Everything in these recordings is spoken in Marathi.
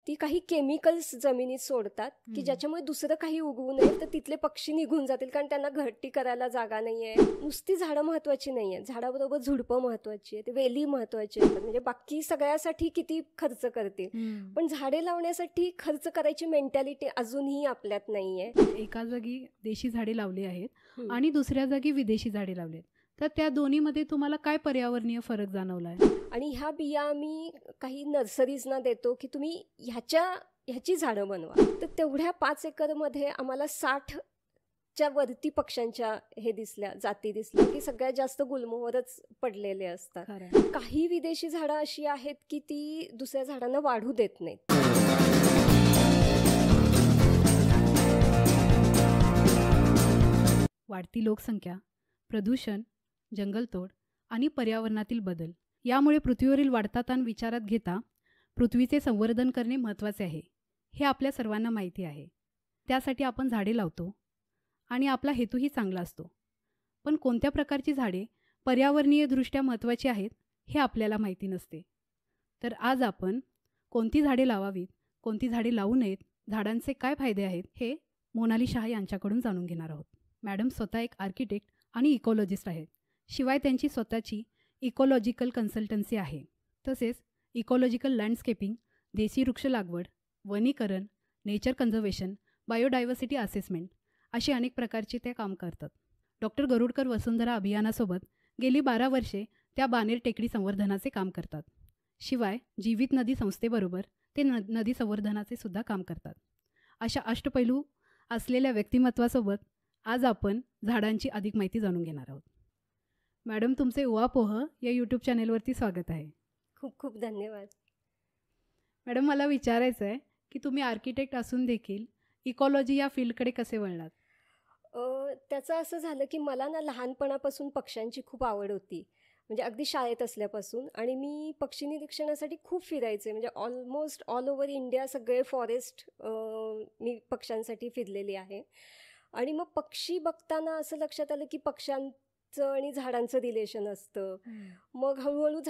ती काही केमिकल्स जमिनीत सोडतात की ज्याच्यामुळे दुसरं काही उगवू नये, तर तिथले पक्षी निघून जातील, कारण त्यांना घरटी करायला जागा नाहीये. नुसती झाडं महत्वाची नाहीये, झाडाबरोबर झुडपं महत्वाची आहेत, वेली महत्वाची आहेत. म्हणजे बाकी सगळ्यासाठी किती खर्च करतील, पण झाडे लावण्यासाठी खर्च करायची मेंटॅलिटी अजूनही आपल्यात नाहीये. एका जागी देशी झाडे लावली आहेत आणि दुसऱ्या जागी विदेशी झाडे लावली आहेत, तर त्या दोन्हीमध्ये तुम्हाला काय पर्यावरणीय फरक जाणवला आहे? आणि ह्या बिया आम्ही काही नर्सरीजना देतो की तुम्ही ह्याची झाडं बनवा. तर तेवढ्या 5 एकरमध्ये आम्हाला 60च्या वरती पक्ष्यांच्या जाती दिसल्या की सगळ्यात जास्त गुलमोहरच पडलेले असतात. काही विदेशी झाडं अशी आहेत की ती दुसऱ्या झाडांना वाढू देत नाहीत. वाढती लोकसंख्या, प्रदूषण, जंगलतोड आणि पर्यावरणातील बदल यामुळे पृथ्वीवरील वाढता ताण विचारात घेता पृथ्वीचे संवर्धन करणे महत्त्वाचे आहे, हे आपल्या सर्वांना माहिती आहे. त्यासाठी आपण झाडे लावतो आणि आपला हेतूही चांगला असतो. पण कोणत्या प्रकारची झाडे पर्यावरणीयदृष्ट्या महत्त्वाची आहेत हे आपल्याला माहिती नसते. तर आज आपण कोणती झाडे लावावीत, कोणती झाडे लावू नयेत, झाडांचे काय फायदे आहेत हे मोनाली शाह यांच्याकडून जाणून घेणार आहोत. मॅडम स्वतः एक आर्किटेक्ट आणि इकॉलॉजिस्ट आहेत. शिवाय त्यांची स्वतःची इकॉलॉजिकल कन्सल्टन्सी आहे. तसेच इकॉलॉजिकल लँडस्केपिंग, देशी वृक्ष लागवड, वनीकरण, नेचर कन्झर्वेशन, बायोडायव्हर्सिटी असेसमेंट अशी अनेक प्रकारचे ते काम करतात. डॉक्टर गरुडकर वसुंधरा अभियानासोबत गेली 12 वर्षे त्या बानेर टेकडी संवर्धनाचे काम करतात. शिवाय जीवित नदी संस्थेबरोबर ते नदी संवर्धनाचे सुद्धा काम करतात. अशा अष्टपैलू असलेल्या व्यक्तिमत्वासोबत आज आपण झाडांची अधिक माहिती जाणून घेणार आहोत. मॅडम, तुमचे उहापोह या यूट्यूब चॅनेलवरती स्वागत आहे. खूप खूप धन्यवाद. मॅडम, मला विचारायचं आहे की तुम्ही आर्किटेक्ट असून देखील इकॉलॉजी या फील्डकडे कसे वळलात? त्याचं असं झालं की मला ना लहानपणापासून पक्ष्यांची खूप आवड होती, म्हणजे अगदी शाळेत असल्यापासून. आणि मी पक्षी निरीक्षणासाठी खूप फिरायचे, म्हणजे ऑलमोस्ट ऑल ओव्हर इंडिया सगळे फॉरेस्ट मी पक्ष्यांसाठी फिरलेली आहे. आणि मग पक्षी बघताना असं लक्षात आलं की पक्ष्यांचं आणि झाडांचं रिलेशन असतं. मग हळूहळू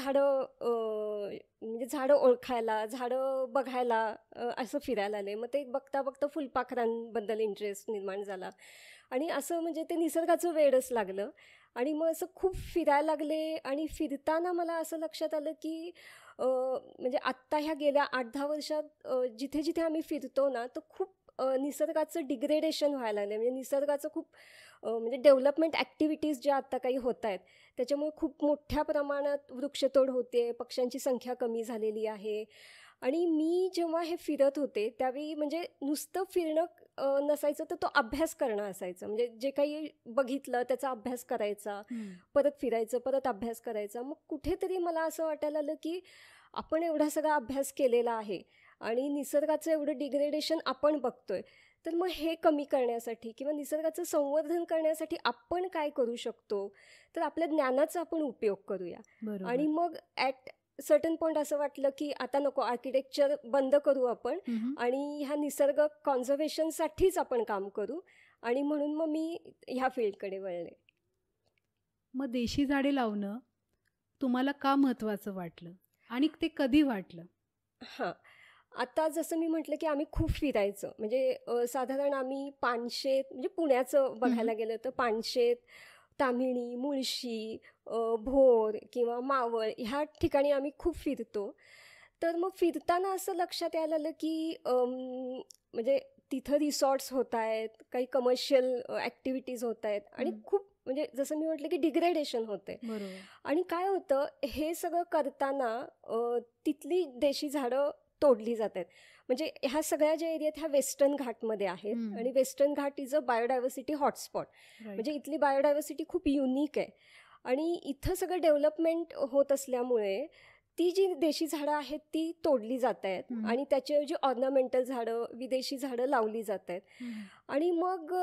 म्हणजे झाडं ओळखायला, झाडं बघायला असं फिरायला आले. मग ते बघता बघता फुलपाखरांबद्दल इंटरेस्ट निर्माण झाला आणि असं म्हणजे ते निसर्गाचं वेडच लागलं. आणि मग असं खूप फिरायला लागले. आणि फिरताना मला असं लक्षात आलं की म्हणजे आत्ता ह्या गेल्या 8-10 वर्षात जिथे जिथे आम्ही फिरतो ना, तर खूप निसर्गाचं डिग्रेडेशन व्हायला लागलं. म्हणजे निसर्गाचं खूप म्हणजे डेव्हलपमेंट ॲक्टिव्हिटीज ज्या आत्ता काही होत आहेत त्याच्यामुळे खूप मोठ्या प्रमाणात वृक्षतोड होते, पक्ष्यांची संख्या कमी झालेली आहे. आणि मी जेव्हा हे फिरत होते त्यावेळी म्हणजे नुसतं फिरणं नसायचं, तर तो अभ्यास करणं असायचं. म्हणजे जे काही बघितलं त्याचा अभ्यास करायचा, परत फिरायचं, परत अभ्यास करायचा. मग कुठेतरी मला असं वाटायला आलं की आपण एवढा सगळा अभ्यास केलेला आहे आणि निसर्गाचं एवढं डिग्रेडेशन आपण बघतोय, तर मग हे कमी करण्यासाठी किंवा निसर्गाचं संवर्धन करण्यासाठी आपण काय करू शकतो, तर आपल्या ज्ञानाचा आपण उपयोग करूया. आणि मग ॲट सर्टन पॉईंट असं वाटलं की आता नको, आर्किटेक्चर बंद करू आपण आणि ह्या निसर्ग कॉन्झर्वेशनसाठीच आपण काम करू. आणि म्हणून मग मी ह्या फील्डकडे वळले. मग देशी झाडे लावणं तुम्हाला का महत्त्वाचं वाटलं आणि ते कधी वाटलं? हां, आता जसं मी म्हटलं की आम्ही खूप फिरायचं. म्हणजे साधारण आम्ही पानशेत, म्हणजे पुण्याचं बघायला गेलं तर पानशेत, ताम्हिणी, मुळशी, भोर किंवा मावळ ह्या ठिकाणी आम्ही खूप फिरतो. तर मग फिरताना असं लक्षात यायला आलं की म्हणजे तिथं रिसॉर्ट्स होत आहेत, काही कमर्शियल ॲक्टिव्हिटीज होत आहेत आणि खूप म्हणजे जसं मी म्हटलं की डिग्रेडेशन होते. आणि काय होतं, हे सगळं करताना तिथली देशी झाडं तोडली जात आहेत. म्हणजे ह्या सगळ्या ज्या एरियात ह्या वेस्टर्न घाटमध्ये आहेत आणि western Ghat is a biodiversity hotspot. म्हणजे इथली बायोडायव्हर्सिटी खूप युनिक आहे. आणि इथं सगळं डेव्हलपमेंट होत असल्यामुळे ती जी देशी झाडं आहेत ती तोडली जात आहेत आणि त्याच्याऐवजी ऑर्नामेंटल झाडं, विदेशी झाडं लावली जात आहेत. आणि मग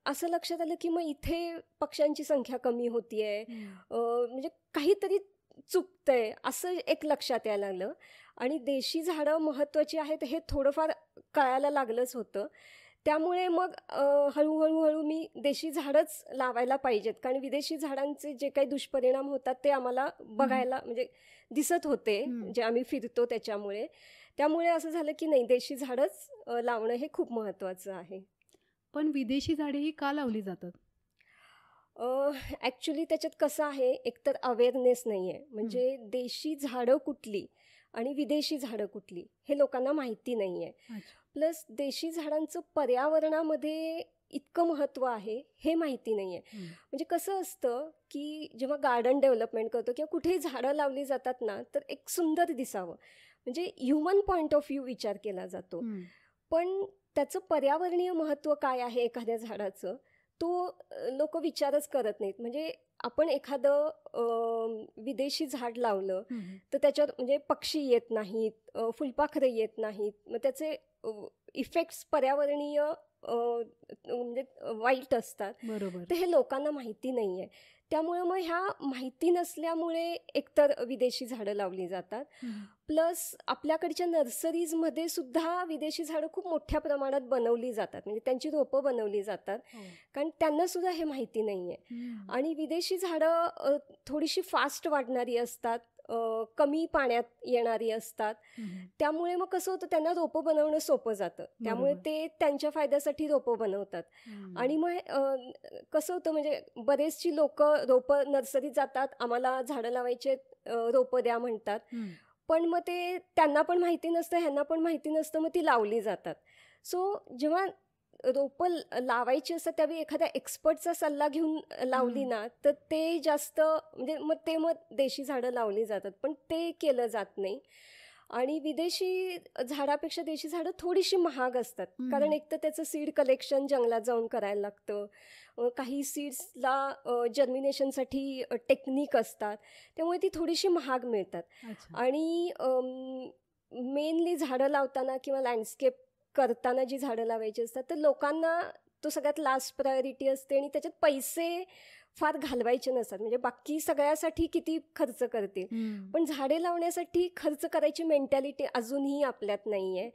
असं लक्षात आलं की मग इथे पक्ष्यांची संख्या कमी होतीये, म्हणजे काहीतरी चुकतंय असं एक लक्षात यायला लागलं. आणि देशी झाडं महत्त्वाची आहेत हे थोडंफार कळायला लागलंच होतं. त्यामुळे मग हळूहळू मी देशी झाडंच लावायला पाहिजेत, कारण विदेशी झाडांचे जे काही दुष्परिणाम होतात ते आम्हाला बघायला म्हणजे दिसत होते, जे आम्ही फिरतो त्याच्यामुळे. त्यामुळे असं झालं की नाही, देशी झाडंच लावणं हे खूप महत्त्वाचं आहे. पण विदेशी झाडेही का लावली जातात? ॲक्च्युली त्याच्यात कसं आहे, एकतर अवेअरनेस नाही आहे. हं. म्हणजे देशी झाडं कुठली आणि विदेशी झाडं कुठली हे लोकांना माहिती नाही आहे. अच्छा. प्लस देशी झाडांचं पर्यावरणामध्ये इतकं महत्त्व आहे हे माहिती नाही आहे. हं. म्हणजे कसं असतं की जेव्हा गार्डन डेव्हलपमेंट करतो किंवा कुठेही झाडं लावली जातात ना, तर एक सुंदर दिसावं म्हणजे ह्युमन पॉईंट ऑफ व्ह्यू विचार केला जातो. हं. पण त्याचं पर्यावरणीय महत्त्व काय आहे एखाद्या झाडाचं, तो लोक विचारच करत नाहीत. म्हणजे आपण एखादं विदेशी झाड लावलं हं, हं. तर त्याच्यावर म्हणजे पक्षी येत नाहीत, फुलपाखरं येत नाहीत. मग त्याचे इफेक्ट्स पर्यावरणीय म्हणजे वाईट असतात. बरोबर. तर हे लोकांना माहिती नाही आहे. त्यामुळे मग ह्या माहिती नसल्यामुळे एकतर विदेशी झाडं लावली जातात. हं. प्लस आपल्याकडच्या नर्सरीजमध्ये सुद्धा विदेशी झाडं खूप मोठ्या प्रमाणात बनवली जातात. म्हणजे त्यांची रोपं बनवली जातात. हो. कारण त्यांना सुद्धा हे माहिती नाही आहे. हं. आणि विदेशी झाडं थोडीशी फास्ट वाढणारी असतात, कमी पाण्यात येणारी असतात. हं, हं. त्यामुळे मग कसं होतं, त्यांना रोपं बनवणं सोपं जातं. त्यामुळे बरोबर. ते त्यांच्या फायद्यासाठी रोपं बनवतात. हं. आणि मग कसं होतं, म्हणजे बरेचशी लोकं रोपं नर्सरीत जातात, आम्हाला झाडं लावायचे रोपं द्या म्हणतात. हं. पण मग ते त्यांना पण माहिती नसतं, ह्यांना पण माहिती नसतं, मग ती लावली जातात. सो जेव्हा रोपं लावायची असतात त्यावेळी एखाद्या एक्सपर्टचा सल्ला घेऊन लावली हं. ना, तर ते जास्त म्हणजे मग देशी झाडं लावली जातात. पण ते केलं जात नाही. आणि विदेशी झाडापेक्षा देशी झाडं थोडीशी महाग असतात. हं, कारण हं. एक तर त्याचं सीड कलेक्शन जंगलात जाऊन करायला लागतं. काही सीड्सला जर्मिनेशनसाठी टेक्निक असतात. त्यामुळे ती थोडीशी महाग मिळतात. अच्छा. आणि मेनली झाडं लावताना किंवा लँडस्केप करताना जी झाडं लावायची असतात, तर लोकांना तो सगळ्यात लास्ट प्रायोरिटी असते आणि त्याच्यात पैसे फार घालवायचे नसतात. म्हणजे बाकी सगळ्यासाठी किती खर्च करतील, हं. पण झाडे लावण्यासाठी खर्च करायची मेंटॅलिटी अजूनही आपल्यात नाही आहे.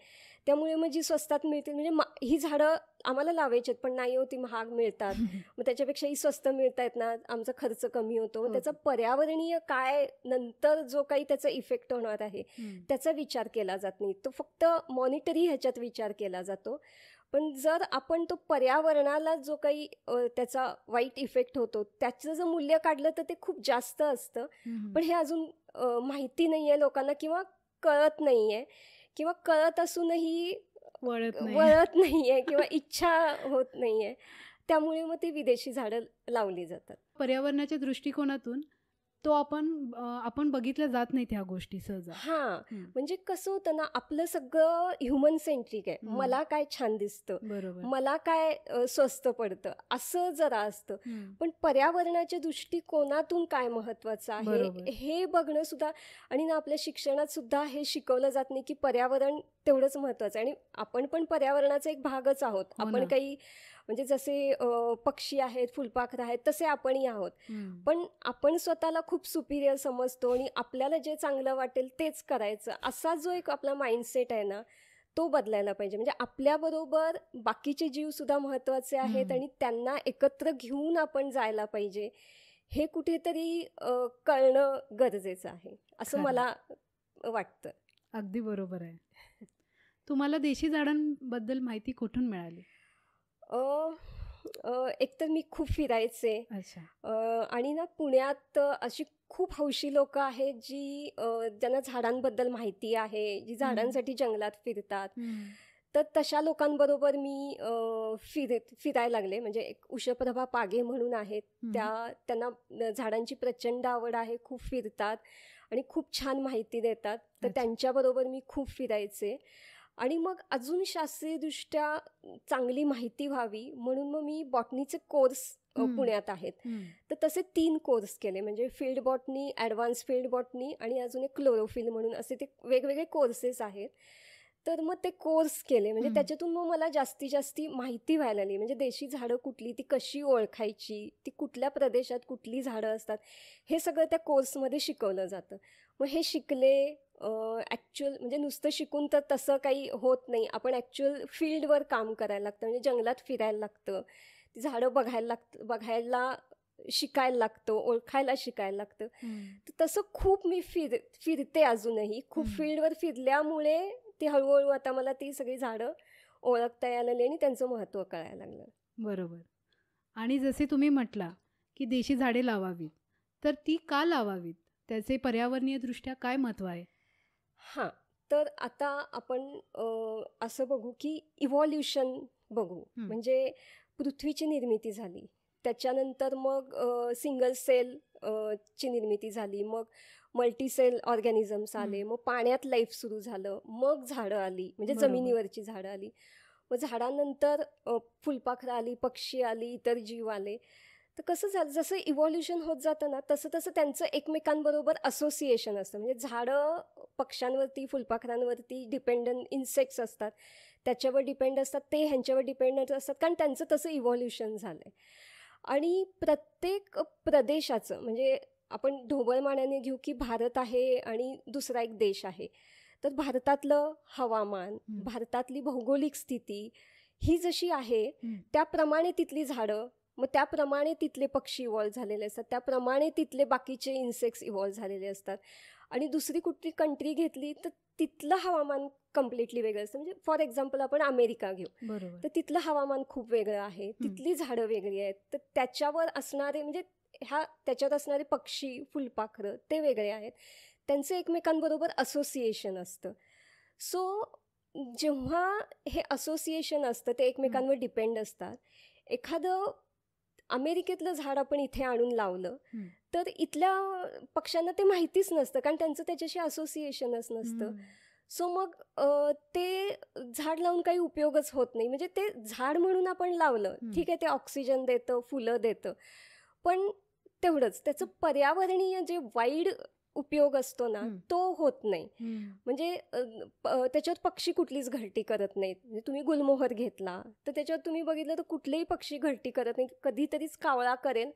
त्यामुळे मग जी स्वस्तात मिळतील, म्हणजे ही झाडं आम्हाला लावायची आहेत, पण नाही हो, ती महाग मिळतात. मग त्याच्यापेक्षा ही स्वस्त मिळत आहेत ना, आमचा खर्च कमी होतो. मग त्याचा होतं. पर्यावरणीय काय नंतर जो काही त्याचा इफेक्ट होणार आहे हं. त्याचा विचार केला जात नाही. तो फक्त मॉनिटरी ह्याच्यात विचार केला जातो. पण जर आपण तो पर्यावरणाला जो काही त्याचा वाईट इफेक्ट होतो त्याचं जर मूल्य काढलं तर ते खूप जास्त असतं. हं, हं. पण हे अजून माहिती नाही आहे लोकांना किंवा कळत नाही आहे, किंवा कळत असूनही वळत नाही. वळत नाही आहे किंवा इच्छा होत नाही आहे. त्यामुळे मग ती विदेशी झाडं लावली जातात. पर्यावरणाच्या दृष्टिकोनातून तो आपण बघितल्या जात नाहीत ह्या गोष्टी सहसा. हां, हं. म्हणजे कसं होतं ना, आपलं सगळं ह्युमन सेंट्रिक आहे. हं. मला काय छान दिसतं, बरोबर. मला काय स्वस्त पडतं, असं जरा असतं. हं. पण पर्यावरणाच्या दृष्टिकोनातून काय महत्त्वाचं आहे बरोबर. हे बघणं सुद्धा, आणि ना आपल्या शिक्षणात सुद्धा हे शिकवलं जात नाही की पर्यावरण तेवढंच महत्त्वाचं आहे. आणि आपण पण पर्यावरणाचा एक भागच आहोत. हो आपण ना. काही म्हणजे जसे पक्षी आहेत, फुलपाखरं आहेत, तसे आपणही आहोत. हं. पण आपण स्वतःला खूप सुपिरियर समजतो आणि आपल्याला जे चांगलं वाटेल तेच करायचं, असा जो एक आपला माइंडसेट आहे ना, तो बदलायला पाहिजे. म्हणजे आपल्याबरोबर बाकीचे जीवसुद्धा महत्त्वाचे आहेत हं. आणि त्यांना एकत्र घेऊन आपण जायला पाहिजे. हे कुठेतरी कळणं गरजेचं आहे, असं खरं. मला वाटतं. अगदी बरोबर आहे. तुम्हाला देशी झाडांबद्दल माहिती कुठून मिळाली? एकतर मी खूप फिरायचे. अच्छा. आणि ना पुण्यात अशी खूप हौशी लोकं आहेत जी ज्यांना झाडांबद्दल माहिती आहे, जी हं. झाडांसाठी जंगलात फिरतात. हं. तर तशा लोकांबरोबर मी फिरायला लागले. म्हणजे एक उषप्रभा पागे म्हणून आहेत, हं. त्यांना झाडांची प्रचंड आवड आहे, खूप फिरतात आणि खूप छान माहिती देतात. तर अच्छा. त्यांच्याबरोबर मी खूप फिरायचे. आणि मग अजून शास्त्रीयदृष्ट्या चांगली माहिती व्हावी म्हणून मग मी बॉटनीचे कोर्स हं. पुण्यात आहेत. हं. तर तसे 3 कोर्स केले. म्हणजे field botany, advance field botany आणि अजून एक क्लोरोफिल म्हणून असे ते वेगवेगळे कोर्सेस आहेत. तर मग ते कोर्स केले. म्हणजे हं. त्याच्यातून मग मला जास्तीत जास्त माहिती व्हायला लागली. म्हणजे देशी झाडं कुठली, ती कशी ओळखायची, ती कुठल्या प्रदेशात कुठली झाडं असतात, हे सगळं त्या कोर्समध्ये शिकवलं जातं. मग हे शिकले. ॲक्च्युअल म्हणजे नुसतं शिकून तर तसं काही होत नाही. आपण ॲक्च्युअल फील्डवर काम करायला लागतं. म्हणजे जंगलात फिरायला लागतं, ती झाडं बघायला शिकायला लागतं, ओळखायला शिकायला लागतं. हं. तर तसं खूप मी फिरते अजूनही. खूप हं. फील्डवर फिरल्यामुळे ती हळूहळू आता मला ती सगळी झाडं ओळखता यायला लागली आणि त्यांचं महत्त्व कळायला लागलं. बरोबर. आणि जसे तुम्ही म्हटला, की देशी झाडे लावावीत, तर ती का लावावीत? त्याचे पर्यावरणीयदृष्ट्या काय महत्त्व आहे? हां, तर आता आपण असं बघू की इव्हॉल्युशन बघू. हं. म्हणजे पृथ्वीची निर्मिती झाली. त्याच्यानंतर मग सिंगल सेल ची निर्मिती झाली. मग मल्टी सेल ऑर्गॅनिझम्स आले. मग पाण्यात लाईफ सुरू झालं. मग झाडं आली, म्हणजे बरोबर. जमिनीवरची झाडं आली. मग झाडानंतर फुलपाखरं आली, पक्षी आली, इतर जीव आले. तर कसं झालं, जसं इव्हॉल्युशन होत जातं ना, तसं तसं त्यांचं एकमेकांबरोबर असोसिएशन असतं. म्हणजे झाडं पक्ष्यांवरती, फुलपाखरांवरती डिपेंडंट इन्सेक्ट्स असतात, त्याच्यावर डिपेंड असतात, ते ह्यांच्यावर डिपेंडंट असतात, कारण त्यांचं तसं इव्हॉल्युशन झालं आहे. आणि प्रत्येक प्रदेशाचं, म्हणजे आपण ढोबळमानाने घेऊ की भारत आहे आणि दुसरा एक देश आहे. तर भारतातलं हवामान, भारतातली भौगोलिक स्थिती ही जशी आहे, त्याप्रमाणे तिथली झाडं, मग त्याप्रमाणे तिथले पक्षी इव्हॉल्व झालेले असतात, त्याप्रमाणे तिथले बाकीचे इन्सेक्ट्स इव्हॉल्व झालेले असतात. आणि दुसरी कुठली कंट्री घेतली तर तिथलं हवामान कम्प्लिटली वेगळं असतं. म्हणजे फॉर एक्झाम्पल आपण अमेरिका घेऊ, बरोबर. तर तिथलं हवामान खूप वेगळं आहे, तिथली झाडं वेगळी आहेत, तर त्याच्यावर असणारे, म्हणजे त्याच्यात असणारे पक्षी, फुलपाखरं ते वेगळे आहेत, त्यांचं एकमेकांबरोबर असोसिएशन असतं. सो जेव्हा हे असोसिएशन असतं, ते एकमेकांवर डिपेंड असतात. एखादं अमेरिकेतलं झाड आपण इथे आणून लावलं तर इथल्या पक्ष्यांना ते माहितीच नसतं, कारण त्यांचं त्याच्याशी असोसिएशनच नसतं. सो मग ते झाड लावून काही उपयोगच होत नाही. म्हणजे ते झाड म्हणून आपण लावलं, ठीक आहे, ते ऑक्सिजन देतं, फुलं देतं, पण तेवढंच. त्याचं पर्यावरणीय जे वाईड उपयोग असतो ना, तो होत नाही. म्हणजे त्याच्यात पक्षी कुठलीच घरटी करत नाहीत. म्हणजे तुम्ही गुलमोहर घेतला तर त्याच्यात तुम्ही बघितलं तर कुठलेही पक्षी घरटी करत नाहीत. कधीतरीच कावळा करेल,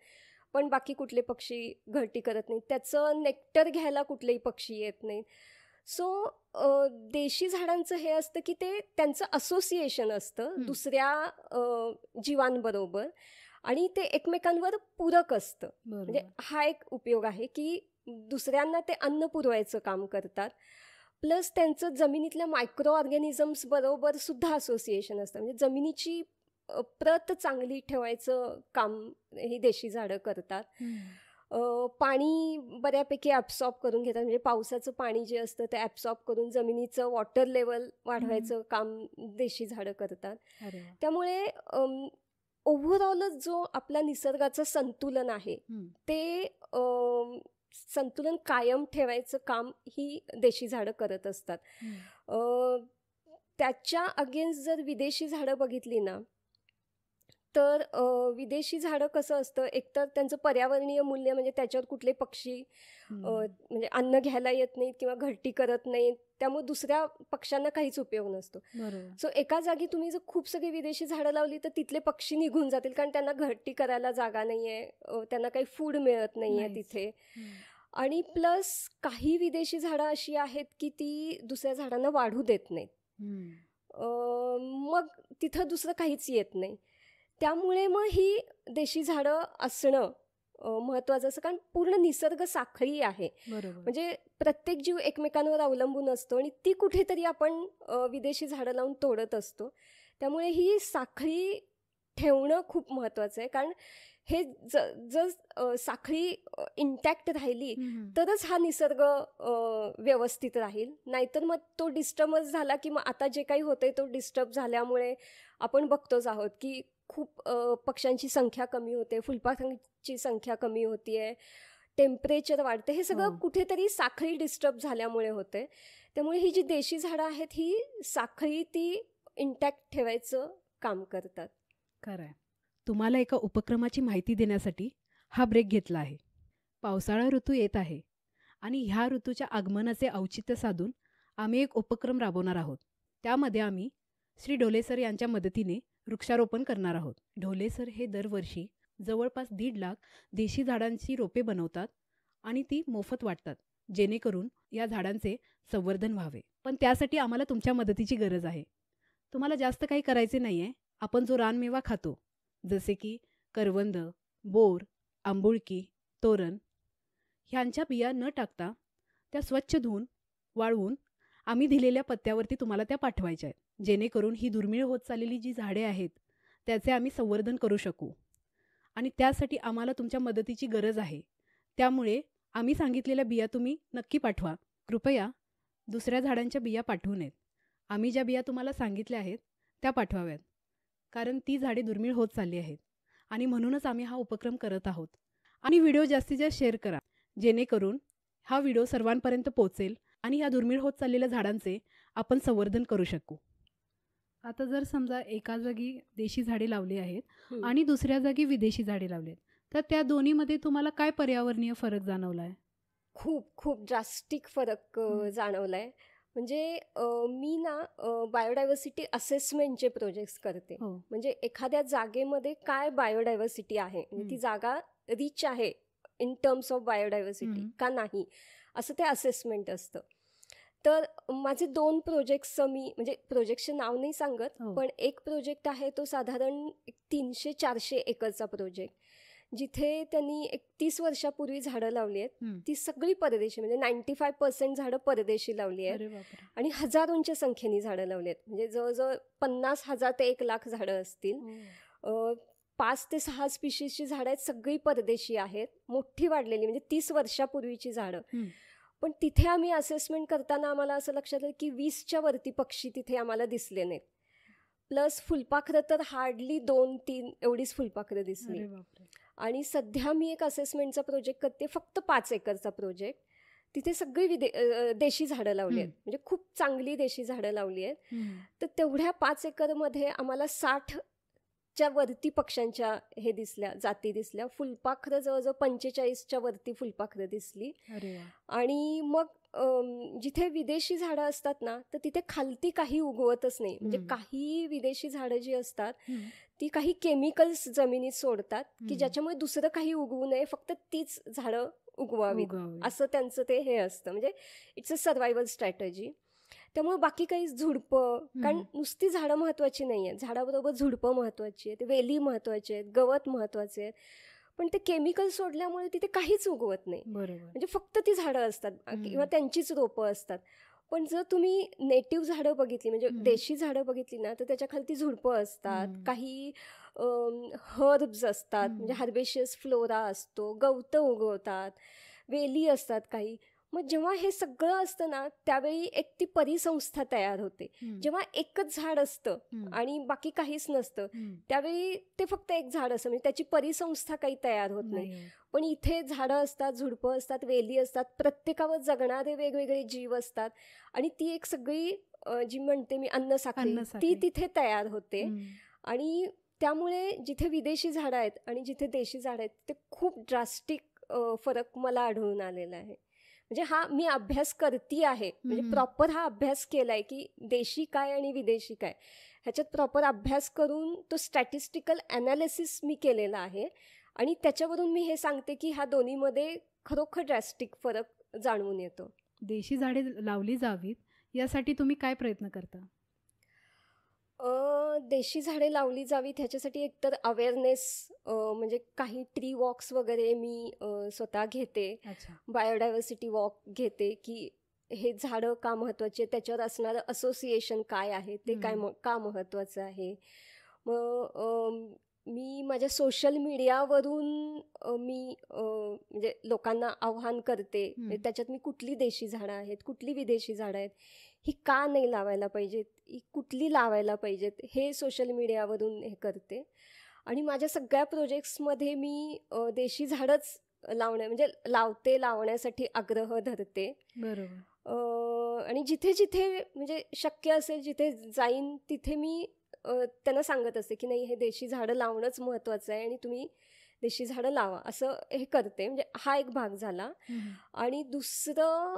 पण बाकी कुठले पक्षी घरटी करत नाहीत. त्याचं नेक्टर घ्यायला कुठलेही पक्षी येत नाहीत. सो देशी झाडांचं हे असतं की ते त्यांचं असोसिएशन असतं दुसऱ्या जीवांबरोबर, आणि ते एकमेकांवर पूरक असतं. म्हणजे हा एक उपयोग आहे की दुसऱ्यांना ते अन्न पुरवायचं काम करतात. प्लस त्यांचं जमिनीतल्या मायक्रो ऑर्गॅनिझम्स बरोबर सुद्धा असोसिएशन असतं. म्हणजे जमिनीची प्रत चांगली ठेवायचं काम ही देशी झाडं करतात. पाणी बऱ्यापैकी ॲब्सॉर्ब करून घेतात. म्हणजे पावसाचं पाणी जे असतं ते ॲब्सॉर्ब करून जमिनीचं वॉटर लेवल वाढवायचं काम देशी झाडं करतात. त्यामुळे ओव्हरऑलच जो आपला निसर्गाचं संतुलन आहे ते संतुलन कायम ठेवायचं काम ही देशी झाडं करत असतात. त्याच्या अगेन्स्ट जर विदेशी झाडं बघितली ना, तर विदेशी झाडं कसं असतं, एकतर त्यांचं पर्यावरणीय मूल्य, म्हणजे त्याच्यावर कुठले पक्षी म्हणजे अन्न घ्यायला येत नाहीत किंवा घरटी करत नाहीत, त्यामुळे दुसऱ्या पक्ष्यांना काहीच उपयोग नसतो. सो एका जागी तुम्ही जर खूप सगळी विदेशी झाडं लावली तर तिथले पक्षी निघून जातील, कारण त्यांना घरटी करायला जागा नाही आहे, त्यांना काही फूड मिळत नाही आहे तिथे. आणि प्लस काही विदेशी झाडं अशी आहेत की ती दुसऱ्या झाडांना वाढू देत नाहीत. मग तिथं दुसरं काहीच येत नाही. त्यामुळे मग ही देशी झाडं असणं महत्त्वाचं असं, कारण पूर्ण निसर्ग साखळी आहे. म्हणजे प्रत्येक जीव एकमेकांवर अवलंबून असतो आणि ती कुठेतरी आपण विदेशी झाडं लावून तोडत असतो. त्यामुळे ही साखळी ठेवणं खूप महत्त्वाचं आहे, कारण हे जर साखळी इंटॅक्ट राहिली तरच हा निसर्ग व्यवस्थित राहील. नाहीतर मग तो डिस्टर्बच झाला की मग आता जे काही होतंय तो डिस्टर्ब झाल्यामुळे आपण बघतोच आहोत की खूप पक्ष्यांची संख्या कमी होते, फुलपाखरांची संख्या कमी होतीये, टेम्परेचर वाढते. हे सगळं कुठेतरी साखळी डिस्टर्ब झाल्यामुळे होते. त्यामुळे ही जी देशी झाडं आहेत ही साखळी ती इंटॅक्ट ठेवायचं काम करतात. खरं आहे. तुम्हाला एका उपक्रमाची माहिती देण्यासाठी हा ब्रेक घेतला आहे. पावसाळा ऋतू येत आहे आणि ह्या ऋतूच्या आगमनाचे औचित्य साधून आम्ही एक उपक्रम राबवणार आहोत. त्यामध्ये आम्ही श्री ढोले सर यांच्या मदतीने वृक्षारोपण करणार आहोत. ढोले सर हे दरवर्षी जवळपास 1.5 लाख देशी झाडांची रोपे बनवतात आणि ती मोफत वाटतात, जेणेकरून या झाडांचे संवर्धन व्हावे. पण त्यासाठी आम्हाला तुमच्या मदतीची गरज आहे. तुम्हाला जास्त काही करायचे नाही आहे. आपण जो रानमेवा खातो, जसे की करवंद, बोर, आंबुळकी, तोरण, ह्यांच्या बिया न टाकता त्या स्वच्छ धुवून, वाळवून आम्ही दिलेल्या पत्त्यावरती तुम्हाला त्या पाठवायच्या आहेत, जेणेकरून ही दुर्मिळ होत चाललेली जी झाडे आहेत त्याचे आम्ही संवर्धन करू शकू. आणि त्यासाठी आम्हाला तुमच्या मदतीची गरज आहे. त्यामुळे आम्ही सांगितलेल्या बिया तुम्ही नक्की पाठवा. कृपया दुसऱ्या झाडांच्या बिया पाठवू नयेत. आम्ही ज्या बिया तुम्हाला सांगितल्या आहेत त्या पाठवाव्यात, कारण ती झाडे दुर्मिळ होत चालली आहेत आणि म्हणूनच आम्ही हा उपक्रम करत आहोत. आणि व्हिडिओ जास्तीत जास्त शेअर करा, जेणेकरून हा व्हिडिओ सर्वांपर्यंत पोहोचेल आणि ह्या दुर्मिळ होत चाललेल्या झाडांचे आपण संवर्धन करू शकू. आता जर समजा एका जागी देशी झाडे लावली आहेत आणि दुसऱ्या जागी विदेशी झाडे लावली आहेत, तर त्या दोन्हीमध्ये तुम्हाला काय पर्यावरणीय फरक जाणवला आहे? खूप खूप ड्रास्टिक फरक जाणवला आहे. म्हणजे मी ना बायोडायव्हर्सिटी असेसमेंटचे प्रोजेक्ट्स करते. हो. म्हणजे एखाद्या जागेमध्ये काय बायोडायव्हर्सिटी आहे, म्हणजे ती जागा रिच आहे इन टर्म्स ऑफ बायोडायव्हर्सिटी का नाही, असं ते असेसमेंट असतं. तर माझे 2 प्रोजेक्ट्सचं मी म्हणजे प्रोजेक्टचं नाव नाही सांगत, हो. पण एक प्रोजेक्ट आहे तो साधारण 300-400 एकरचा प्रोजेक्ट, जिथे त्यांनी 30 वर्षापूर्वी झाडं लावली आहेत. ती सगळी परदेशी, म्हणजे 95% झाडं परदेशी लावली आहेत अरे बापरे. आणि हजारोंच्या संख्येने झाडं लावली आहेत. म्हणजे जवळजवळ 50,000 ते 1,00,000 झाडं असतील. 5 ते 6 स्पीशीजची झाडं आहेत, सगळी परदेशी आहेत, मोठी वाढलेली, म्हणजे 30 वर्षापूर्वीची झाडं. पण तिथे आम्ही असेसमेंट करताना आम्हाला असं लक्षात आलं की 20च्या वरती पक्षी तिथे आम्हाला दिसले नाहीत. प्लस फुलपाखरं तर हार्डली 2-3 एवढीच फुलपाखरं दिसली. अरे बापरे. आणि सध्या मी एक असेसमेंटचा प्रोजेक्ट करते, फक्त 5 एकरचा प्रोजेक्ट. तिथे सगळी देशी झाडं लावली आहेत, म्हणजे खूप चांगली देशी झाडं लावली आहेत. तर तेवढ्या 5 एकरमध्ये आम्हाला 60च्या वरती पक्ष्यांच्या जाती दिसल्या. फुलपाखरं जवळजवळ 45च्या वरती फुलपाखरं दिसली. अरे वा. आणि मग जिथे विदेशी झाडं असतात ना, तर तिथे खालती काही उगवतच नाही. म्हणजे काही विदेशी झाडं जी असतात ती काही केमिकल्स जमिनीत सोडतात की ज्याच्यामुळे दुसरं काही उगवू नये, फक्त तीच झाडं उगवावीत, असं त्यांचं ते हे असतं. म्हणजे इट्स अ सर्वायवल स्ट्रॅटेजी. त्यामुळे बाकी काही झुडपं, कारण नुसती झाडं महत्वाची नाही आहेत, झाडाबरोबर झुडपं महत्वाची आहेत, वेली महत्वाची आहेत, गवत महत्वाचे आहेत. पण ते केमिकल सोडल्यामुळे तिथे काहीच उगवत नाही. बरोबर. म्हणजे फक्त ती झाडं असतात किंवा त्यांचीच रोपं असतात. पण जर तुम्ही नेटिव्ह झाडं बघितली, म्हणजे देशी झाडं बघितली ना, तर त्याच्या खालती झुडपं असतात, काही हर्ब्स असतात, म्हणजे हर्बेशियस फ्लोरा असतो, गवतं उगवतात, वेली असतात काही. मग जेव्हा हे सगळं असतं ना, त्यावेळी एक ती परिसंस्था तयार होते. जेव्हा एकच झाड असतं आणि बाकी काहीच नसतं, त्यावेळी ते फक्त एक झाड असतं, म्हणजे त्याची परिसंस्था काही तयार होत नाही. पण इथे झाडं असतात, झुडपं असतात, वेली असतात, प्रत्येकावर जगणारे वेगवेगळे जीव असतात आणि ती एक सगळी जी म्हणते मी अन्नसाखळी, ती तिथे तयार होते. आणि त्यामुळे जिथे विदेशी झाडं आहेत आणि जिथे देशी झाडं आहेत, ते खूप ड्रास्टिक फरक मला आढळून आलेला आहे. म्हणजे हा मी अभ्यास करती आहे, म्हणजे प्रॉपर हा अभ्यास केलाय की देशी काय आणि विदेशी काय, ह्याच्यात प्रॉपर अभ्यास करून तो स्टॅटिस्टिकल ॲनालिसिस मी केलेला आहे. आणि त्याच्यावरून मी हे सांगते की ह्या दोन्हीमध्ये खरोखर ड्रॅस्टिक फरक जाणवून येतो. देशी झाडे लावली जावीत यासाठी तुम्ही काय प्रयत्न करता? देशी झाडे लावली जावीत ह्याच्यासाठी एकतर अवेअरनेस, म्हणजे काही ट्री वॉक्स वगैरे मी स्वतः घेते. अच्छा. बायोडायव्हर्सिटी वॉक घेते की हे झाडं का महत्त्वाचे, त्याच्यावर असणारं असोसिएशन काय आहे, ते काय का महत्त्वाचं आहे. मग मी माझ्या सोशल मीडियावरून मी म्हणजे लोकांना आव्हान करते, त्याच्यात मी कुठली देशी झाडं आहेत, कुठली विदेशी झाडं आहेत, ही का नाही लावायला पाहिजेत, ही कुठली लावायला पाहिजेत, हे सोशल मीडियावरून हे करते. आणि माझ्या सगळ्या प्रोजेक्ट्समध्ये मी देशी झाडंच म्हणजे लावण्यासाठी आग्रह धरते. बरोबर. आणि जिथे जिथे म्हणजे शक्य असेल, जिथे जाईन तिथे मी त्यांना सांगत असते की नाही, हे देशी झाडं लावणंच महत्त्वाचं आहे आणि तुम्ही देशी झाडं लावा, असं हे करते. म्हणजे हा एक भाग झाला. आणि दुसरं,